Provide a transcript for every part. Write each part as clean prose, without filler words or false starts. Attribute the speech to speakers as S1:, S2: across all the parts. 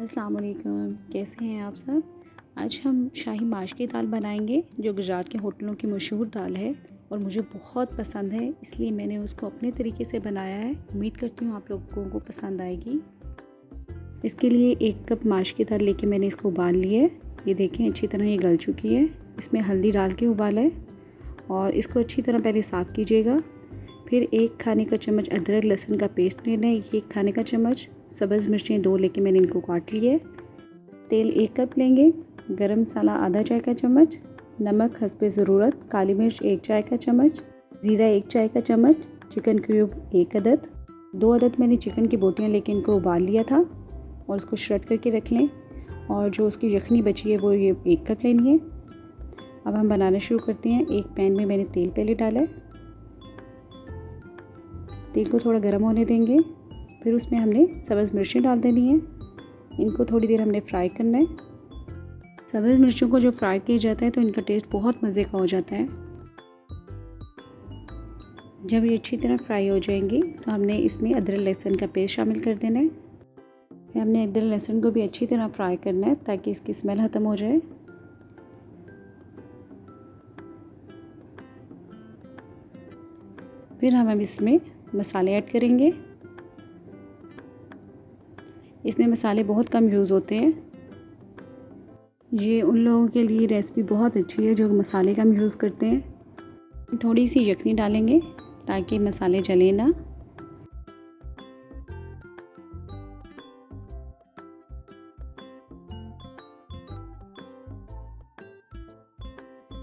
S1: अस्सलाम वालेकुम, कैसे हैं आप सब। आज हम शाही माश की दाल बनाएंगे जो गुजरात के होटलों की मशहूर दाल है और मुझे बहुत पसंद है, इसलिए मैंने उसको अपने तरीके से बनाया है। उम्मीद करती हूँ आप लोगों को पसंद आएगी। इसके लिए 1 कप माश की दाल लेके मैंने इसको उबाल लिया है। ये देखें अच्छी तरह ये गल चुकी है। इसमें हल्दी डाल के उबाला है और इसको अच्छी तरह पहले साफ़ कीजिएगा। फिर 1 खाने का चम्मच अदरक लहसुन का पेस्ट लेना है, 1 खाने का चम्मच। सब्ज़ मिर्चें 2 लेके मैंने इनको काट लिए। तेल 1 कप लेंगे, गरम मसाला आधा चाय का चम्मच, नमक हस्बे ज़रूरत, काली मिर्च 1 चाय का चम्मच, ज़ीरा 1 चाय का चम्मच, चिकन क्यूब 1 अदद। 2 अदद मैंने चिकन की बोटियाँ लेके इनको उबाल लिया था और उसको श्रेड करके रख लें। और जो उसकी यखनी बची है वो ये 1 कप लेनी है। अब हम बनाना शुरू करते हैं। एक पैन में मैंने तेल पहले डाला है, तेल को थोड़ा गर्म होने देंगे। फिर उसमें हमने सब्ज़ मिर्चें डाल देनी है, इनको थोड़ी देर हमने फ्राई करना है। सब्ज़ मिर्चों को जो फ्राई किया जाता है तो इनका टेस्ट बहुत मज़े का हो जाता है। जब ये अच्छी तरह फ्राई हो जाएंगी तो हमने इसमें अदरक लहसुन का पेस्ट शामिल कर देना है। फिर हमने अदरक लहसुन को भी अच्छी तरह फ्राई करना है ताकि इसकी स्मेल ख़त्म हो जाए। फिर हम अब इसमें मसाले ऐड करेंगे। इसमें मसाले बहुत कम यूज़ होते हैं। ये उन लोगों के लिए रेसिपी बहुत अच्छी है जो मसाले कम यूज़ करते हैं। थोड़ी सी यखनी डालेंगे ताकि मसाले जले ना।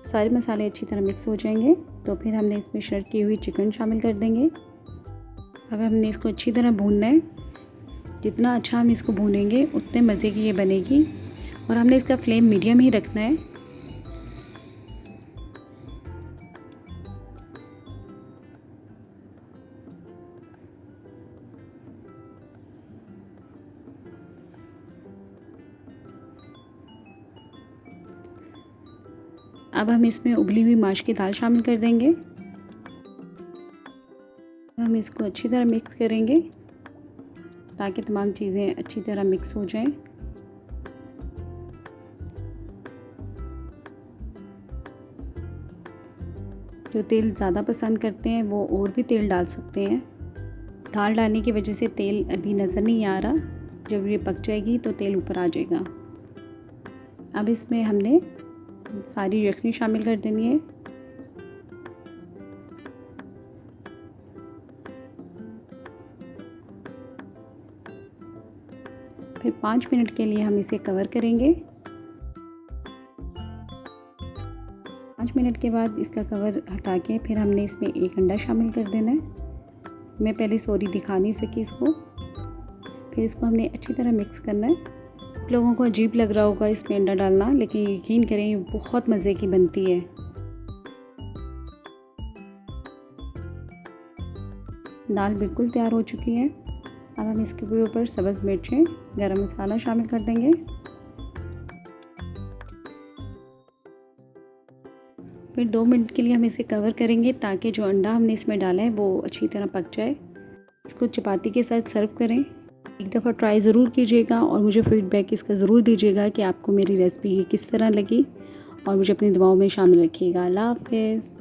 S1: सारे मसाले अच्छी तरह मिक्स हो जाएंगे तो फिर हमने इसमें श्रेड की हुई चिकन शामिल कर देंगे। अब हमने इसको अच्छी तरह भूनना है। जितना अच्छा हम इसको भूनेंगे उतने मज़े की ये बनेगी और हमने इसका फ्लेम मीडियम ही रखना है। अब हम इसमें उबली हुई माश की दाल शामिल कर देंगे। हम इसको अच्छी तरह मिक्स करेंगे ताकि तमाम चीज़ें अच्छी तरह मिक्स हो जाएं। जो तेल ज़्यादा पसंद करते हैं वो और भी तेल डाल सकते हैं। दाल डालने की वजह से तेल अभी नज़र नहीं आ रहा, जब ये पक जाएगी तो तेल ऊपर आ जाएगा। अब इसमें हमने सारी यखनी शामिल कर देनी है। फिर 5 मिनट के लिए हम इसे कवर करेंगे। 5 मिनट के बाद इसका कवर हटा के फिर हमने इसमें 1 अंडा शामिल कर देना है। मैं पहले सॉरी दिखा नहीं सकी इसको। फिर इसको हमने अच्छी तरह मिक्स करना है। आप लोगों को अजीब लग रहा होगा इसमें अंडा डालना, लेकिन यकीन करें ये बहुत मज़े की बनती है। दाल बिल्कुल तैयार हो चुकी है। अब हम इसके ऊपर सब्ज़ मिर्चें, गरम मसाला शामिल कर देंगे। फिर 2 मिनट के लिए हम इसे कवर करेंगे ताकि जो अंडा हमने इसमें डाला है वो अच्छी तरह पक जाए। इसको चपाती के साथ सर्व करें। एक दफ़ा ट्राई ज़रूर कीजिएगा और मुझे फ़ीडबैक इसका ज़रूर दीजिएगा कि आपको मेरी रेसिपी किस तरह लगी और मुझे अपनी दुआओं में शामिल रखिएगा। अल्लाह हाफ़िज़।